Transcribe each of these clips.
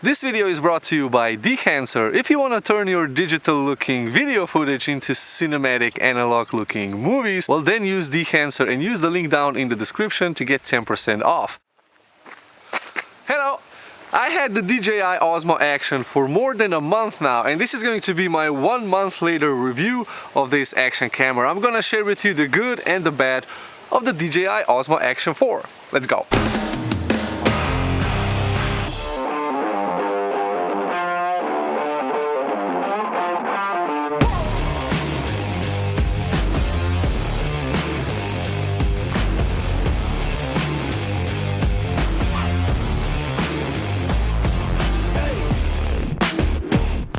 This video is brought to you by Dehancer. If you want to turn your digital looking video footage into cinematic analog looking movies, well then use Dehancer and use the link down in the description to get 10% off. Hello! I had the DJI Osmo Action for more than a month now, and this is going to be my 1 month later review of this action camera. I'm gonna share with you the good and the bad of the DJI Osmo Action 4. Let's go!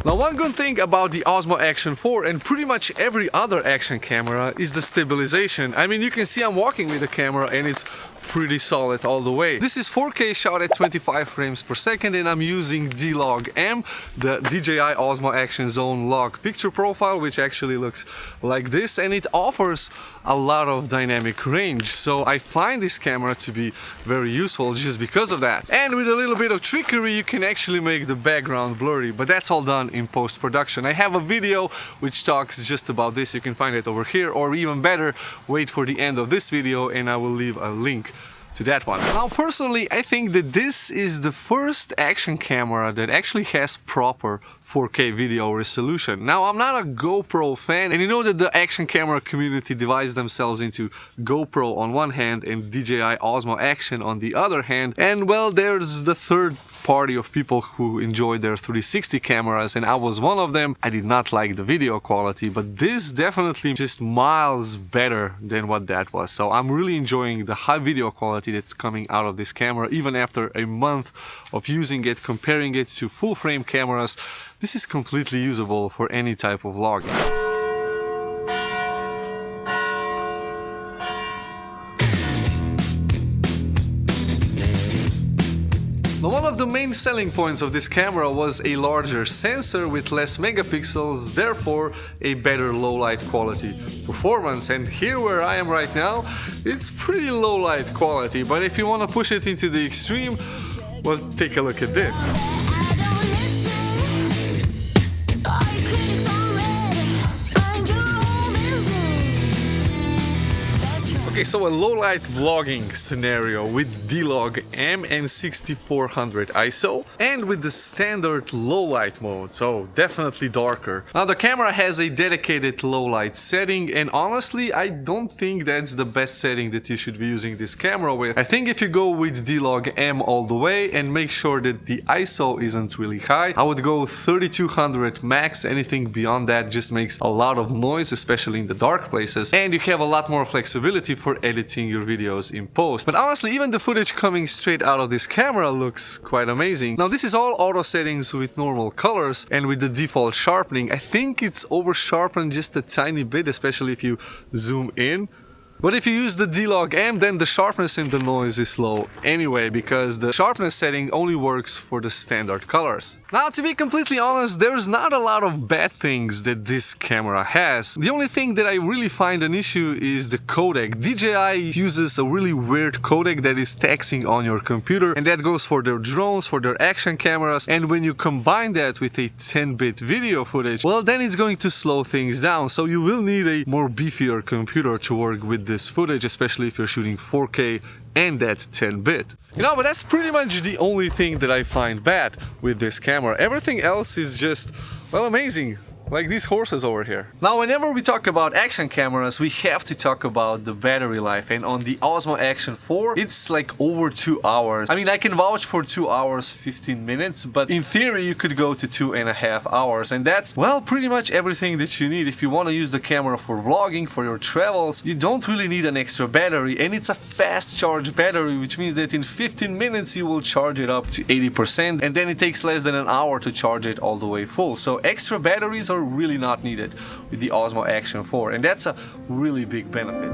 Now, one good thing about the Osmo Action 4 and pretty much every other action camera is the stabilization. I mean, you can see I'm walking with the camera and it's pretty solid all the way. This is 4K shot at 25 frames per second and I'm using D-Log-M, the DJI Osmo Action Zone log picture profile, which actually looks like this, and it offers a lot of dynamic range. So I find this camera to be very useful just because of that. And with a little bit of trickery, you can actually make the background blurry, but that's all done in post-production. I have a video which talks just about this. You can find it over here, or even better, wait for the end of this video and I will leave a link to that one. Now, personally, I think that this is the first action camera that actually has proper 4K video resolution. Now, I'm not a GoPro fan, and you know that the action camera community divides themselves into GoPro on one hand and DJI Osmo Action on the other hand. And well, there's the third party of people who enjoy their 360 cameras, and I was one of them. I did not like the video quality, but this definitely just miles better than what that was. So I'm really enjoying the high video quality that's coming out of this camera, even after a month of using it, comparing it to full frame cameras. This is completely usable for any type of vlogging. Now, one of the main selling points of this camera was a larger sensor with less megapixels, therefore a better low light quality performance. And here where I am right now, it's pretty low light quality, but if you want to push it into the extreme, well, take a look at this. Okay, so a low-light vlogging scenario with D-Log-M and 6400 ISO, and with the standard low-light mode, so definitely darker. Now, the camera has a dedicated low-light setting, and honestly, I don't think that's the best setting that you should be using this camera with. I think if you go with D-Log-M all the way and make sure that the ISO isn't really high, I would go 3200 max. Anything beyond that just makes a lot of noise, especially in the dark places, and you have a lot more flexibility for editing your videos in post. But honestly, even the footage coming straight out of this camera looks quite amazing. Now, this is all auto settings with normal colors, and with the default sharpening, I think it's over sharpened just a tiny bit, especially if you zoom in. But if you use the D-Log-M, then the sharpness in the noise is low anyway, because the sharpness setting only works for the standard colors. Now, to be completely honest, there's not a lot of bad things that this camera has. The only thing that I really find an issue is the codec. DJI uses a really weird codec that is taxing on your computer, and that goes for their drones, for their action cameras, and when you combine that with a 10-bit video footage, well, then it's going to slow things down, so you will need a more beefier computer to work with this footage, especially if you're shooting 4K and at 10-bit. You know, but that's pretty much the only thing that I find bad with this camera. Everything else is just, well, amazing. Like these horses over here. Now, whenever we talk about action cameras, we have to talk about the battery life, and on the Osmo Action 4, it's like over 2 hours. I mean, I can vouch for 2 hours 15 minutes, but in theory you could go to 2.5 hours, and that's, well, pretty much everything that you need. If you want to use the camera for vlogging, for your travels, you don't really need an extra battery, and it's a fast charge battery, which means that in 15 minutes you will charge it up to 80%, and then it takes less than an hour to charge it all the way full. So extra batteries are really not needed with the Osmo Action 4, and that's a really big benefit.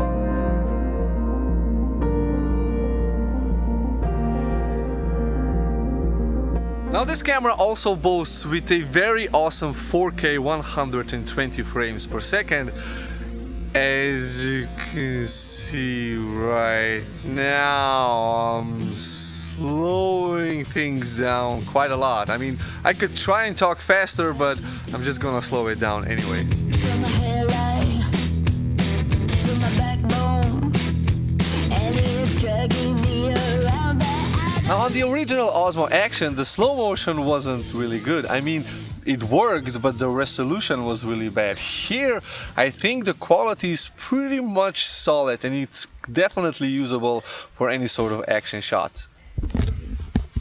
Now, this camera also boasts with a very awesome 4K 120 frames per second. As you can see right now, I'm slowing things down quite a lot. I mean, I could try and talk faster, but I'm just gonna slow it down anyway. Now on the original Osmo Action, the slow motion wasn't really good. I mean, it worked, but the resolution was really bad. Here, I think the quality is pretty much solid and it's definitely usable for any sort of action shot.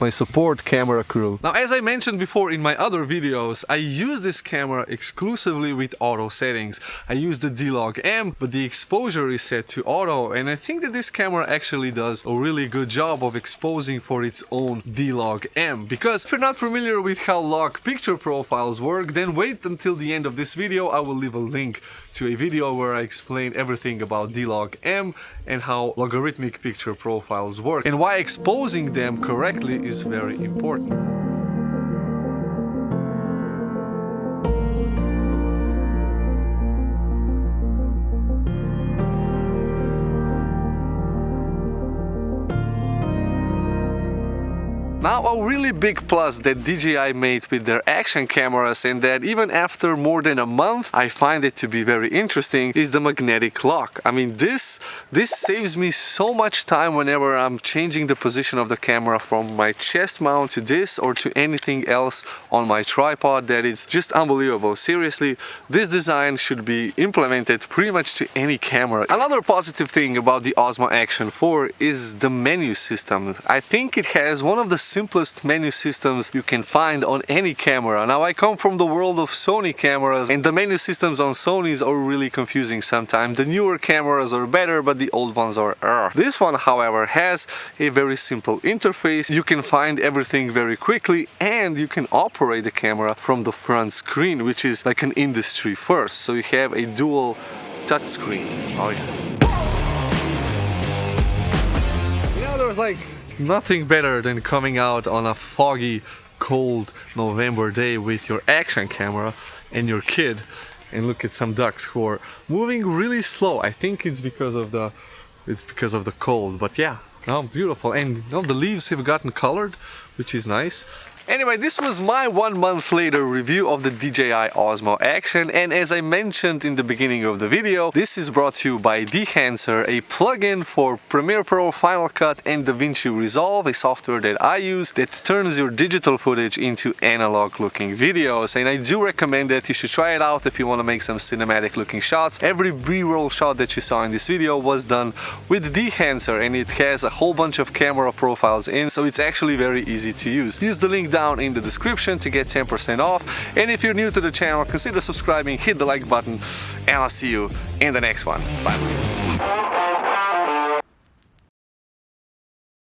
My support camera crew. Now, as I mentioned before in my other videos, I use this camera exclusively with auto settings. I use the D-Log M, but the exposure is set to auto, and I think that this camera actually does a really good job of exposing for its own D-Log M. Because if you're not familiar with how log picture profiles work, then wait until the end of this video. I will leave a link to a video where I explain everything about D-Log M and how logarithmic picture profiles work and why exposing them correctly is very important. Now, a really big plus that DJI made with their action cameras, and that even after more than a month I find it to be very interesting, is the magnetic lock. I mean, this saves me so much time whenever I'm changing the position of the camera from my chest mount to this or to anything else on my tripod. That is just unbelievable. Seriously, this design should be implemented pretty much to any camera. Another positive thing about the Osmo Action 4 is the menu system. I think it has one of the simplest menu systems you can find on any camera. Now, I come from the world of Sony cameras, and the menu systems on Sony's are really confusing sometimes. The newer cameras are better, but the old ones are This one, however, has a very simple interface. You can find everything very quickly, and you can operate the camera from the front screen, which is like an industry first. So you have a dual touch screen. Oh yeah. You know, there's like nothing better than coming out on a foggy, cold November day with your action camera and your kid and look at some ducks who are moving really slow. I think it's because of the cold, but yeah, oh, beautiful. And the leaves have gotten colored, which is nice. Anyway, this was my 1 month later review of the DJI Osmo Action, and as I mentioned in the beginning of the video, this is brought to you by Dehancer, a plugin for Premiere Pro, Final Cut and Davinci Resolve, a software that I use that turns your digital footage into analog looking videos, and I do recommend that you should try it out if you want to make some cinematic looking shots. Every B-roll shot that you saw in this video was done with Dehancer, and it has a whole bunch of camera profiles in, so it's actually very easy to use. Use the link down in the description to get 10% off, and if you're new to the channel, consider subscribing, hit the like button, and I'll see you in the next one. Bye.